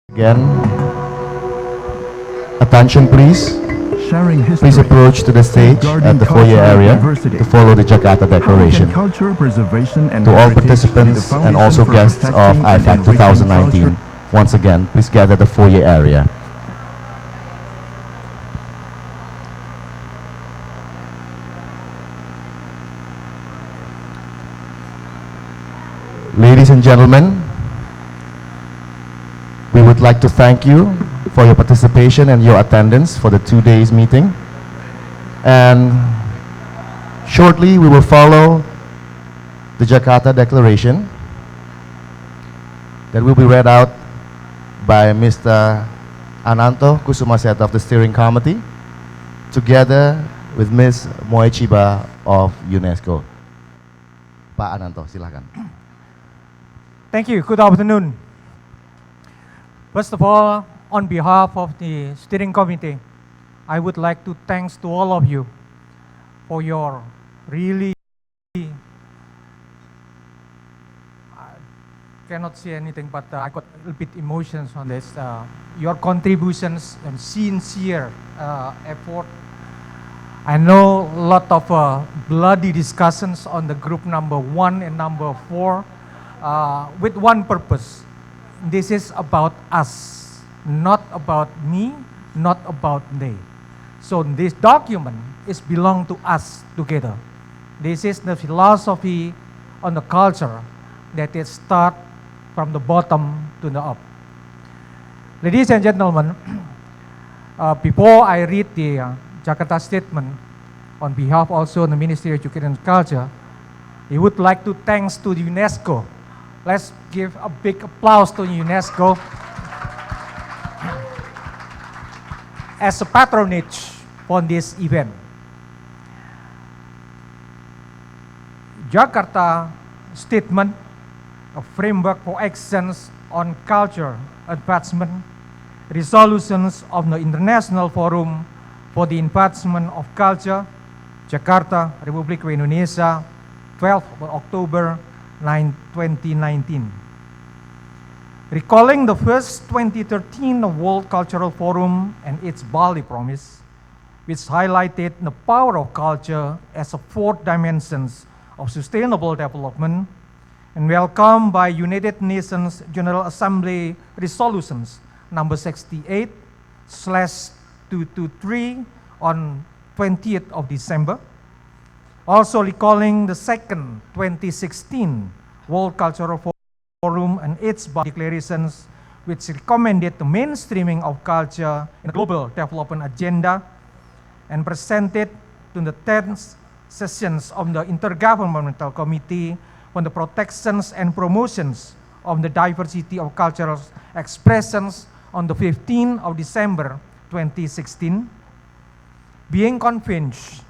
Again, attention please. Please approach to the stage at the foyer area to follow the Jakarta Declaration. To all participants and also guests of IFAC 2019, once again, please gather the foyer area. Ladies and gentlemen, we would like to thank you for your participation and your attendance for the 2 days meeting. And shortly we will follow the Jakarta Declaration that will be read out by Mr. Ananto Kusumaseta of the Steering Committee together with Ms. Moechiba of UNESCO. Pak Ananto, silakan. Thank you. Good afternoon. First of all, on behalf of the steering committee, I would like to thank to all of you for your really, I cannot say anything, but I got a little bit emotions on this. Your contributions and sincere effort. I know a lot of bloody discussions on the group number 1 and number 4 with one purpose. This is about us, not about me, not about they. So this document is belong to us together. This is the philosophy on the culture that it start from the bottom to the up. Ladies and gentlemen, before I read the Jakarta statement, on behalf also of the Ministry of Education and Culture, I would like to thanks to the UNESCO. Let's give a big applause to UNESCO as a patronage for this event. Jakarta Statement, a framework for actions on culture advancement, resolutions of the International Forum for the Advancement of Culture, Jakarta, Republik Indonesia, 12th of October 2019. Recalling the first 2013 World Cultural Forum and its Bali Promise, which highlighted the power of culture as a fourth dimension of sustainable development, and welcomed by United Nations General Assembly resolutions number 68/223 on 20th of December. Also recalling the second 2016 World Cultural Forum and its declarations, which recommended the mainstreaming of culture in the global development agenda, and presented to the 10th sessions of the Intergovernmental Committee on the Protections and Promotions of the Diversity of Cultural Expressions on the 15th of December 2016, being convinced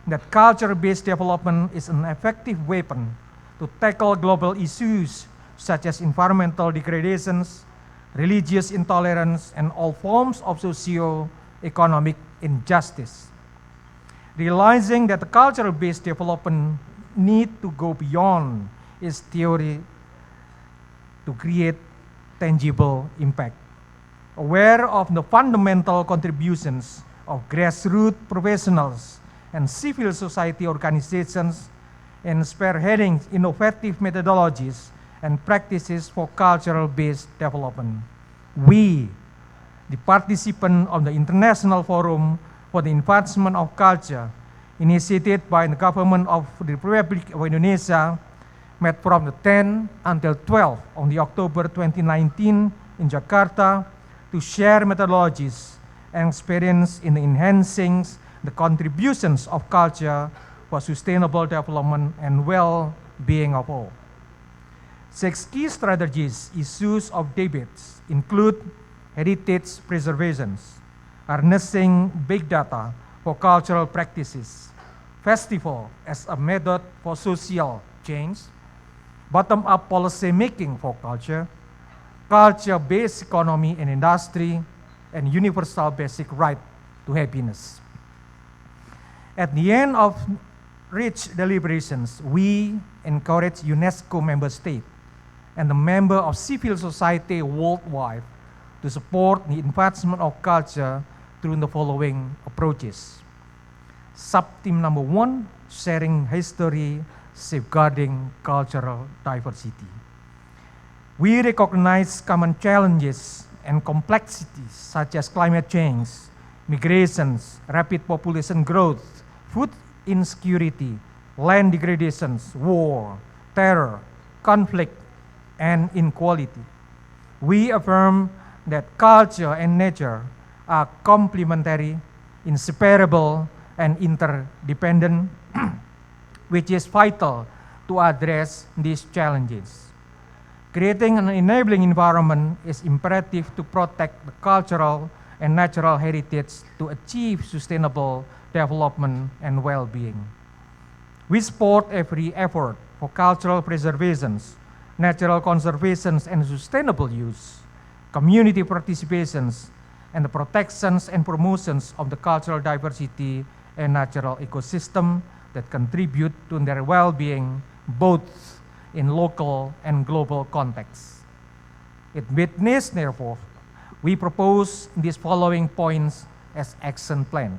that culture-based development is an effective weapon to tackle global issues such as environmental degradations, religious intolerance, and all forms of socio-economic injustice. Realizing that the culture-based development need to go beyond its theory to create tangible impact. Aware of the fundamental contributions of grassroots professionals and civil society organizations in spearheading innovative methodologies and practices for cultural-based development. We, the participant of the International Forum for the Advancement of Culture, initiated by the government of the Republic of Indonesia, met from the 10th until 12th of the October 2019 in Jakarta to share methodologies and experience in enhancing the contributions of culture for sustainable development and well-being of all. 6 key strategies, issues of debates include heritage preservation, harnessing big data for cultural practices, festival as a method for social change, bottom-up policy making for culture, culture-based economy and industry, and universal basic right to happiness. At the end of rich deliberations, we encourage UNESCO member states and the member of civil society worldwide to support the advancement of culture through the following approaches. Sub-theme number 1, sharing history, safeguarding cultural diversity. We recognize common challenges and complexities such as climate change, migrations, rapid population growth, food insecurity, land degradations, war, terror, conflict, and inequality. We affirm that culture and nature are complementary, inseparable, and interdependent, which is vital to address these challenges. Creating an enabling environment is imperative to protect the cultural and natural heritage to achieve sustainable development and well-being. We support every effort for cultural preservation, natural conservation and sustainable use, community participations, and the protections and promotions of the cultural diversity and natural ecosystem that contribute to their well-being both in local and global contexts. In witness, therefore, we propose these following points as action plan.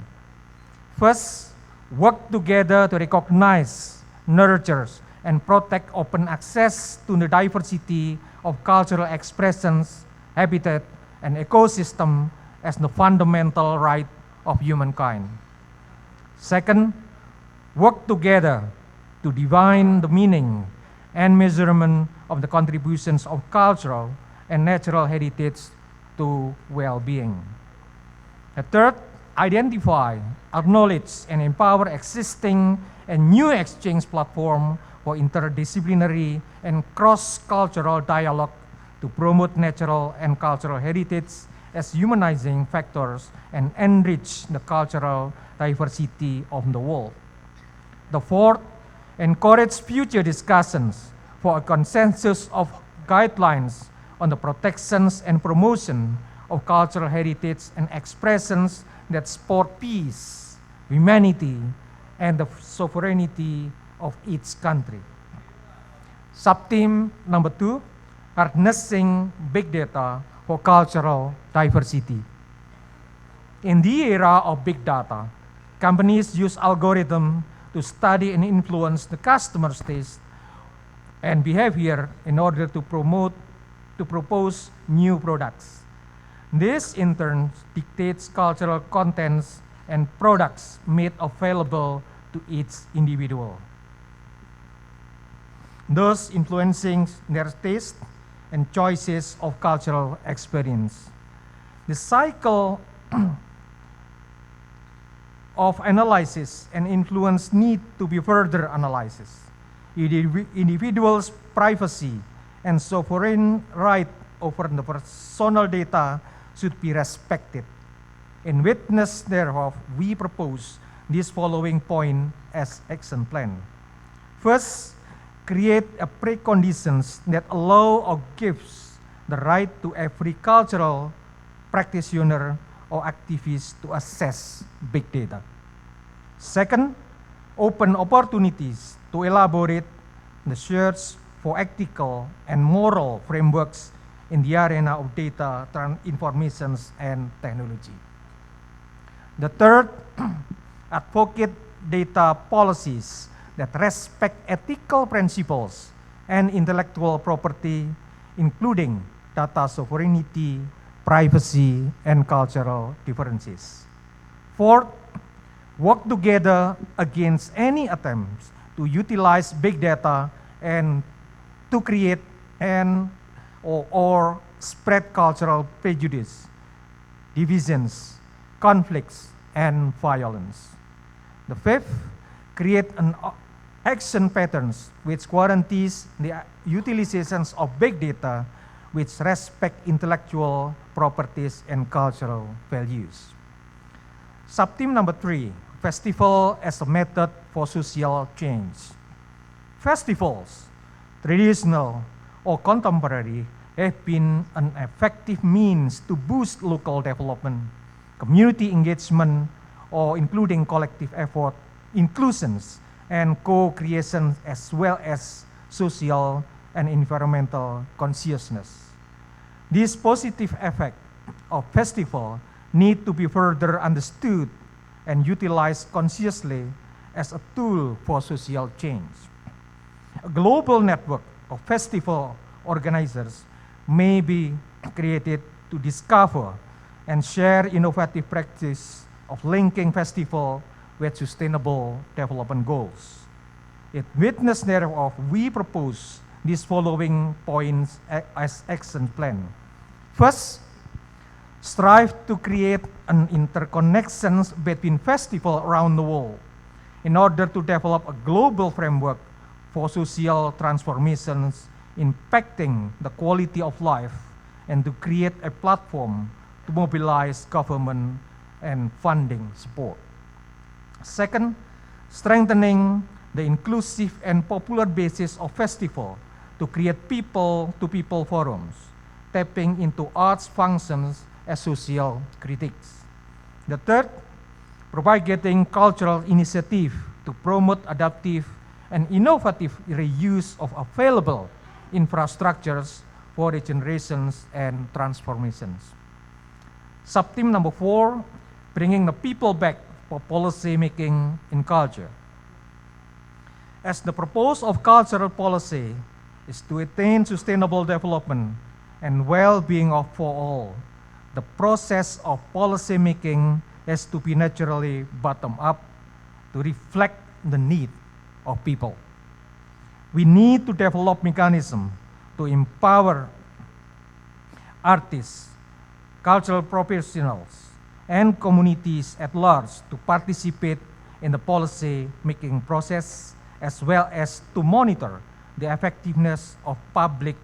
First, work together to recognize, nurture, and protect open access to the diversity of cultural expressions, habitat, and ecosystem as the fundamental right of humankind. Second, work together to define the meaning and measurement of the contributions of cultural and natural heritage to well-being. The third, identify, acknowledge, and empower existing and new exchange platform for interdisciplinary and cross-cultural dialogue to promote natural and cultural heritage as humanizing factors and enrich the cultural diversity of the world. The fourth, encourage future discussions for a consensus of guidelines on the protections and promotion of cultural heritage and expressions that support peace, humanity, and the sovereignty of each country. Sub-theme number 2, harnessing big data for cultural diversity. In the era of big data, companies use algorithms to study and influence the customer's taste and behavior in order to propose new products. This in turn dictates cultural contents and products made available to each individual, thus influencing their taste and choices of cultural experience. The cycle of analysis and influence need to be further analyzed. Individuals' privacy and sovereign right over the personal data should be respected. In witness thereof, we propose this following point as action plan. First, create a preconditions that allow or gives the right to every cultural practitioner or activist to access big data. Second, open opportunities to elaborate the search for ethical and moral frameworks in the arena of data, information, and technology. The third, advocate data policies that respect ethical principles and intellectual property, including data sovereignty, privacy, and cultural differences. Fourth, work together against any attempts to utilize big data and to create or spread cultural prejudice, divisions, conflicts, and violence. The fifth, create an action patterns which guarantees the utilizations of big data which respect intellectual properties and cultural values. Sub-theme number 3, festival as a method for social change. Festivals, traditional or contemporary, have been an effective means to boost local development, community engagement, or including collective effort, inclusions, and co-creation, as well as social and environmental consciousness. This positive effect of festival need to be further understood and utilized consciously as a tool for social change. A global network of festival organizers may be created to discover and share innovative practice of linking festival with sustainable development goals. In witness thereof, we propose these following points as action plan. First, strive to create an interconnections between festivals around the world in order to develop a global framework for social transformations impacting the quality of life and to create a platform to mobilize government and funding support. Second, strengthening the inclusive and popular basis of festival to create people-to-people forums, tapping into arts functions as social critiques. The third, propagating cultural initiative to promote adaptive and innovative reuse of available infrastructures for regenerations and transformations. Sub-theme number 4, bringing the people back for policy making in culture. As the purpose of cultural policy is to attain sustainable development and well-being for all, the process of policy making has to be naturally bottom-up to reflect the need of people. We need to develop mechanisms to empower artists, cultural professionals, and communities at large to participate in the policy-making process, as well as to monitor the effectiveness of public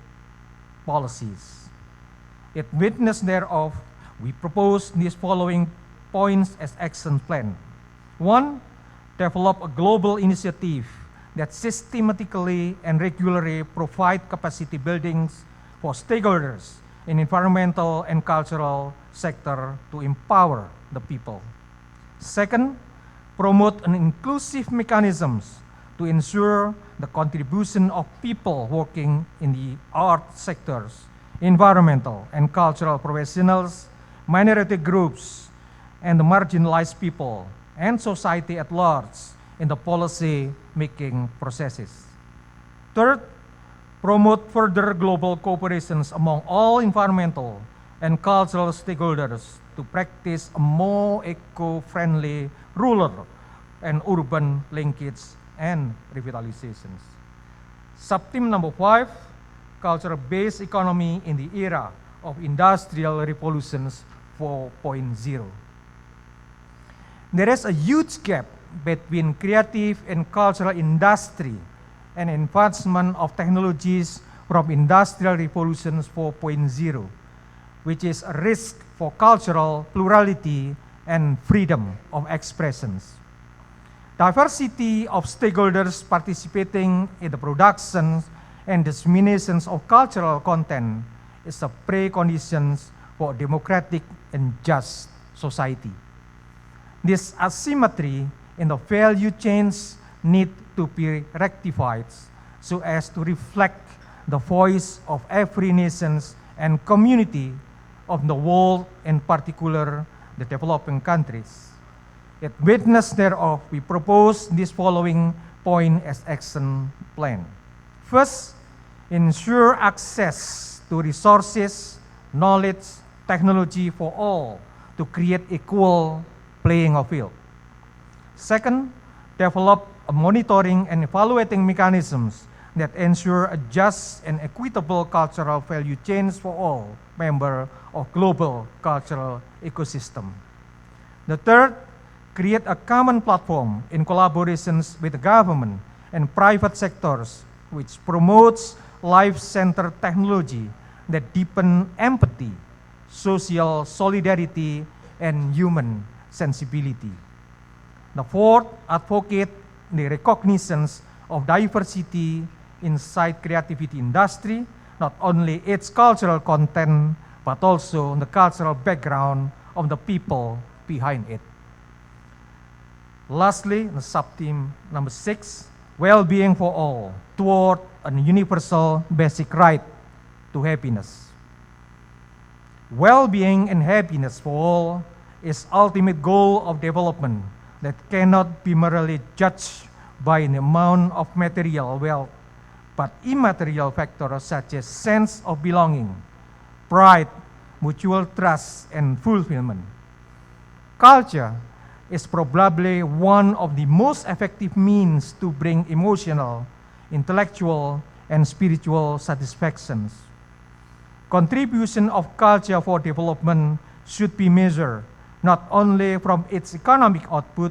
policies. In witness thereof, we propose these following points as action plan. 1, develop a global initiative that systematically and regularly provide capacity buildings for stakeholders in environmental and cultural sector to empower the people. Second, promote an inclusive mechanisms to ensure the contribution of people working in the art sectors, environmental and cultural professionals, minority groups, and the marginalized people and society at large in the policy-making processes. Third, promote further global cooperations among all environmental and cultural stakeholders to practice a more eco-friendly rural and urban linkage and revitalizations. Sub-theme number 5, cultural-based economy in the era of industrial revolutions 4.0. There is a huge gap between creative and cultural industry and advancement of technologies from Industrial Revolutions 4.0, which is a risk for cultural plurality and freedom of expressions. Diversity of stakeholders participating in the production and disseminations of cultural content is a precondition for democratic and just society. This asymmetry in the value chains need to be rectified so as to reflect the voice of every nation and community of the world, in particular the developing countries. In witness thereof, we propose this following point as action plan. First, ensure access to resources, knowledge, technology for all to create equal playing field. Second, develop a monitoring and evaluating mechanisms that ensure a just and equitable cultural value chains for all members of global cultural ecosystem. The third, create a common platform in collaborations with the government and private sectors which promotes life-centered technology that deepen empathy, social solidarity, and human sensibility. The fourth, advocate the recognition of diversity inside creativity industry, not only its cultural content, but also the cultural background of the people behind it. Lastly, the sub-theme number 6, well-being for all, toward a universal basic right to happiness. Well-being and happiness for all is ultimate goal of development that cannot be merely judged by the amount of material wealth, but immaterial factors such as sense of belonging, pride, mutual trust, and fulfillment. Culture is probably one of the most effective means to bring emotional, intellectual, and spiritual satisfactions. Contribution of culture for development should be measured not only from its economic output,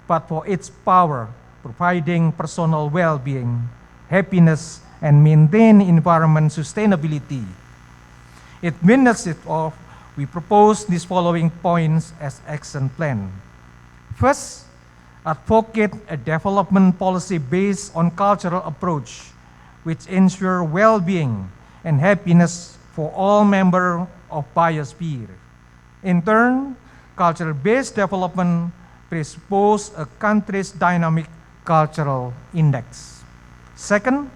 but for its power, providing personal well-being, happiness, and maintain environment sustainability. In witness of, we propose these following points as action plan. First, advocate a development policy based on cultural approach, which ensure well-being and happiness for all members of biosphere. In turn, culture-based development presupposes a country's dynamic cultural index. Second,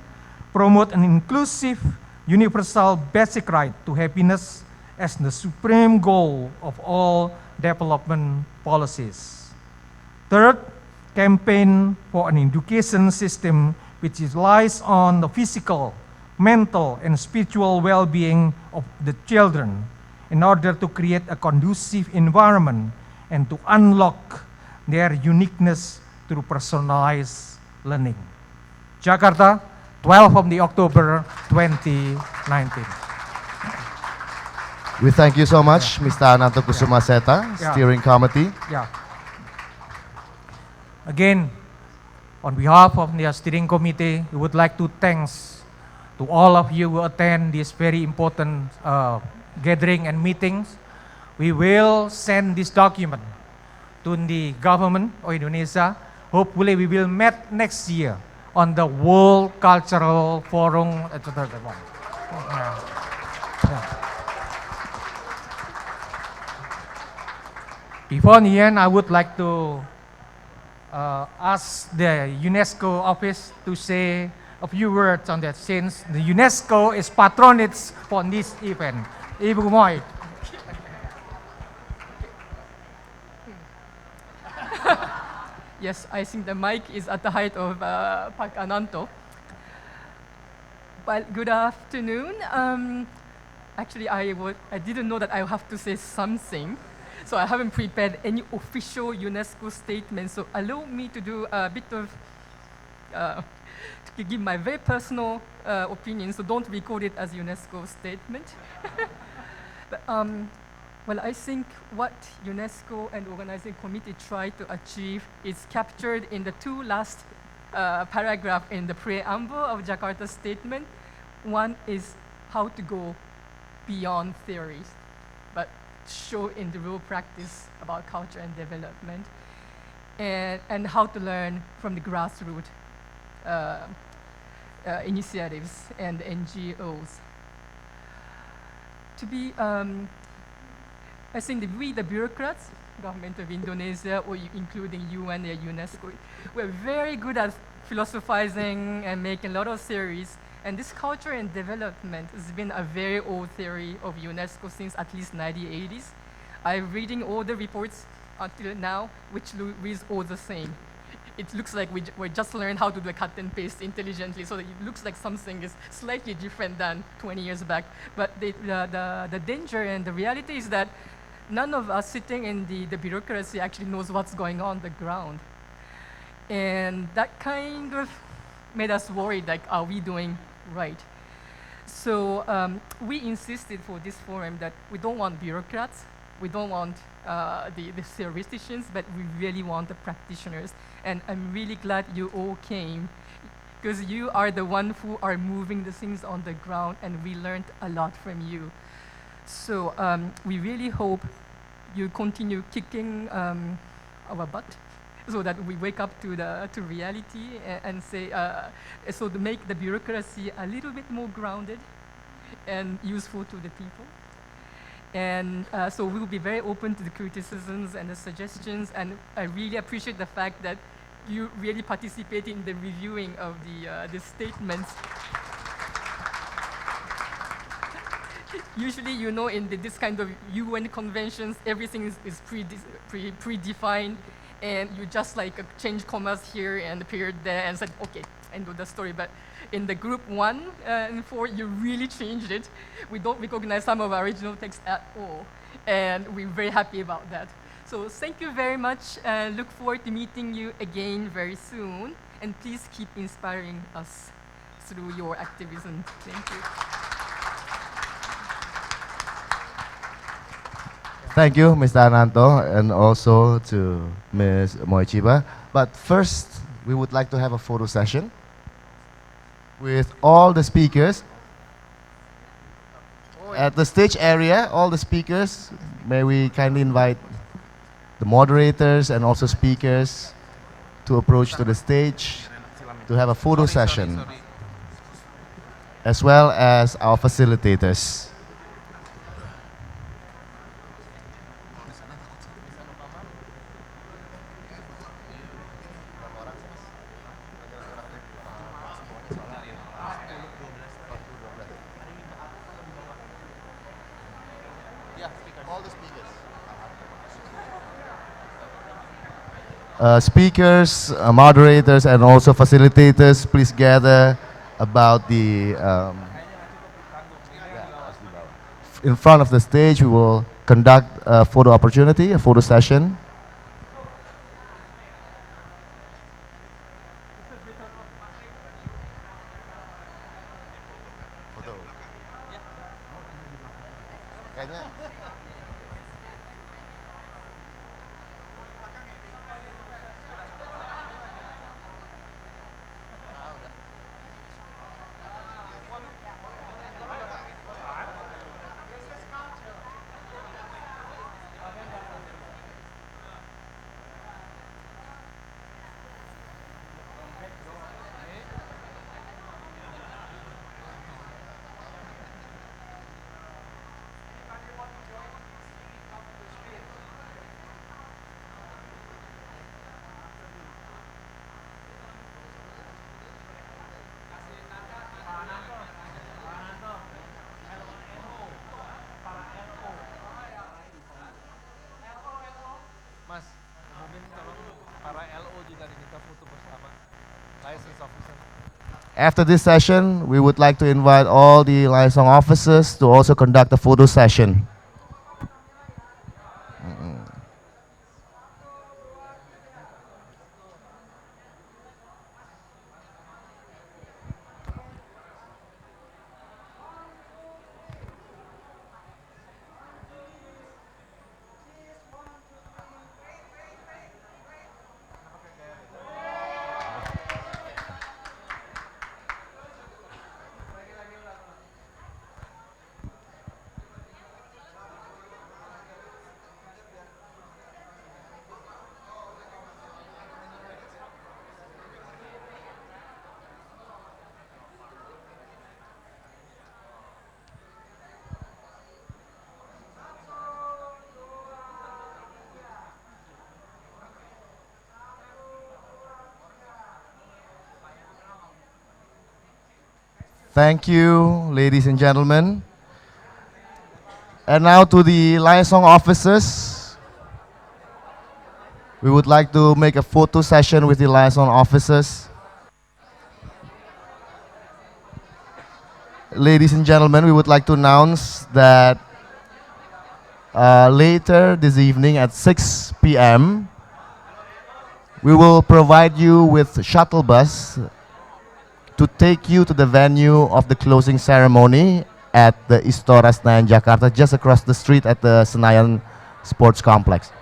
promote an inclusive, universal basic right to happiness as the supreme goal of all development policies. Third, campaign for an education system which relies on the physical, mental, and spiritual well-being of the children in order to create a conducive environment and to unlock their uniqueness through personalized learning. Jakarta, 12 of October 2019. We thank you so much, Mr. Ananto Kusuma Seta, Steering Committee. Yeah. Again, on behalf of the steering committee, we would like to thank to all of you who attend this very important gathering and meetings. We will send this document to the government of Indonesia. Hopefully, we will meet next year on the World Cultural Forum, etc. Before the end, I would like to ask the UNESCO office to say a few words on that, since the UNESCO is patronage for this event. Ibu Moy. Yes, I think the mic is at the height of Pak Ananto. Well, good afternoon. Actually, I didn't know that I have to say something, so I haven't prepared any official UNESCO statement. So allow me to do a bit of, to give my very personal opinion, so don't record it as UNESCO statement. But, well, I think what UNESCO and organizing committee tried to achieve is captured in the two last paragraphs in the preamble of Jakarta statement. One is how to go beyond theories, but show in the real practice about culture and development, and how to learn from the grassroots initiatives and NGOs. To be, I think that we, the bureaucrats, government of Indonesia, or including UN and UNESCO, we're very good at philosophizing and making a lot of theories. And this culture and development has been a very old theory of UNESCO since at least 1980s. I'm reading all the reports until now, which reads all the same. It looks like we just learned how to do a cut and paste intelligently, so that it looks like something is slightly different than 20 years back. But the danger and the reality is that none of us sitting in the bureaucracy actually knows what's going on the ground. And that kind of made us worried, like, are we doing right? So we insisted for this forum that we don't want bureaucrats, we don't want the theoreticians, but we really want the practitioners. And I'm really glad you all came, because you are the one who are moving the things on the ground, and we learned a lot from you. So we really hope you continue kicking our butt, so that we wake up to reality and say, so to make the bureaucracy a little bit more grounded and useful to the people. And so we'll be very open to the criticisms and the suggestions, and I really appreciate the fact that you really participate in the reviewing of the statements. Usually, you know, in this kind of UN conventions, everything is predefined, and you just like change commas here and period there and said, okay, end of the story. But in the group 1 and 4, you really changed it. We don't recognize some of our original text at all, and we're very happy about that. So thank you very much. Look forward to meeting you again very soon, and please keep inspiring us through your activism. Thank you. Thank you, Mr. Ananto, and also to Ms. Moichiba. But first, we would like to have a photo session with all the speakers. At the stage area, all the speakers, may we kindly invite the moderators and also speakers to approach to the stage to have a photo session, as well as our facilitators. Speakers, moderators, and also facilitators, please gather about the in front of the stage. We will conduct a photo opportunity, a photo session. Mas, mungkin tolong para LO juga diminta foto bersama. License officer. After this session, we would like to invite all the liaison officers to also conduct a photo session. Thank you, ladies and gentlemen. And now to the liaison officers. We would like to make a photo session with the liaison officers. Ladies and gentlemen, we would like to announce that later this evening at 6 p.m., we will provide you with shuttle bus to take you to the venue of the closing ceremony at the Istora Senayan, Jakarta, just across the street at the Senayan Sports Complex.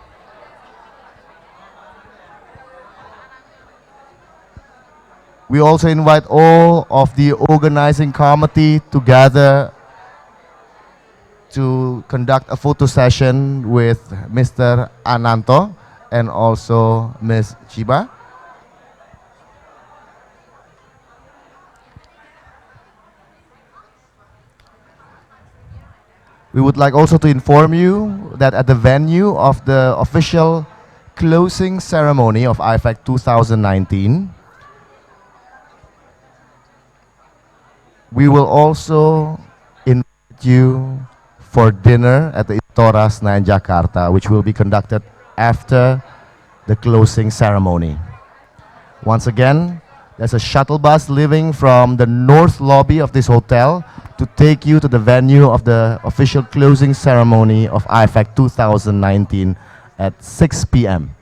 We also invite all of the organizing committee to gather to conduct a photo session with Mr. Ananto and also Ms. Chiba. We would like also to inform you that at the venue of the official closing ceremony of IFAC 2019, we will also invite you for dinner at the Istora Senayan Jakarta, which will be conducted after the closing ceremony. Once again, there's a shuttle bus leaving from the north lobby of this hotel to take you to the venue of the official closing ceremony of IFAC 2019 at 6 p.m.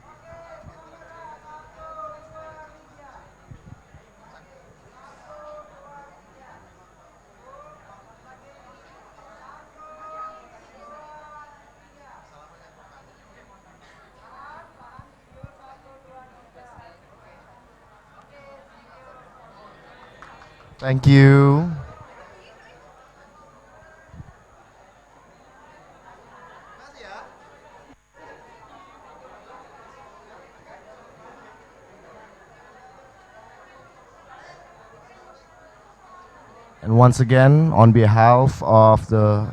Thank you. And once again, on behalf of the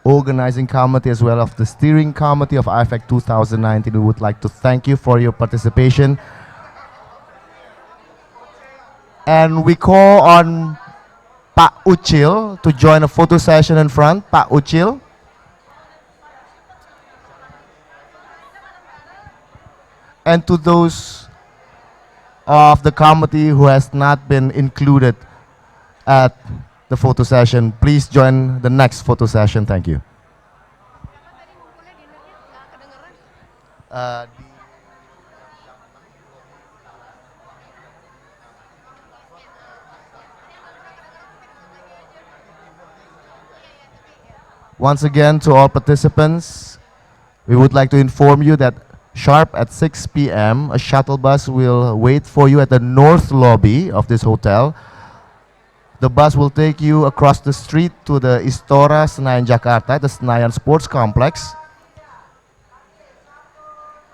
organizing committee as well as the steering committee of IFAC 2019, we would like to thank you for your participation. And we call on Pak Ucil to join a photo session in front. Pak Ucil. And to those of the committee who has not been included at the photo session, please join the next photo session. Thank you. Once again, to all participants, we would like to inform you that sharp at 6 p.m., a shuttle bus will wait for you at the north lobby of this hotel. The bus will take you across the street to the Istora Senayan Jakarta, the Senayan Sports Complex,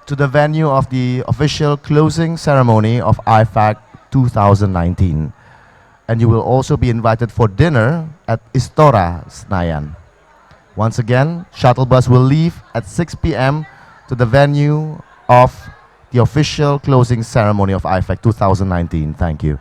to the venue of the official closing ceremony of IFAC 2019. And you will also be invited for dinner at Istora Senayan. Once again, shuttle bus will leave at 6 p.m. to the venue of the official closing ceremony of IFAC 2019. Thank you.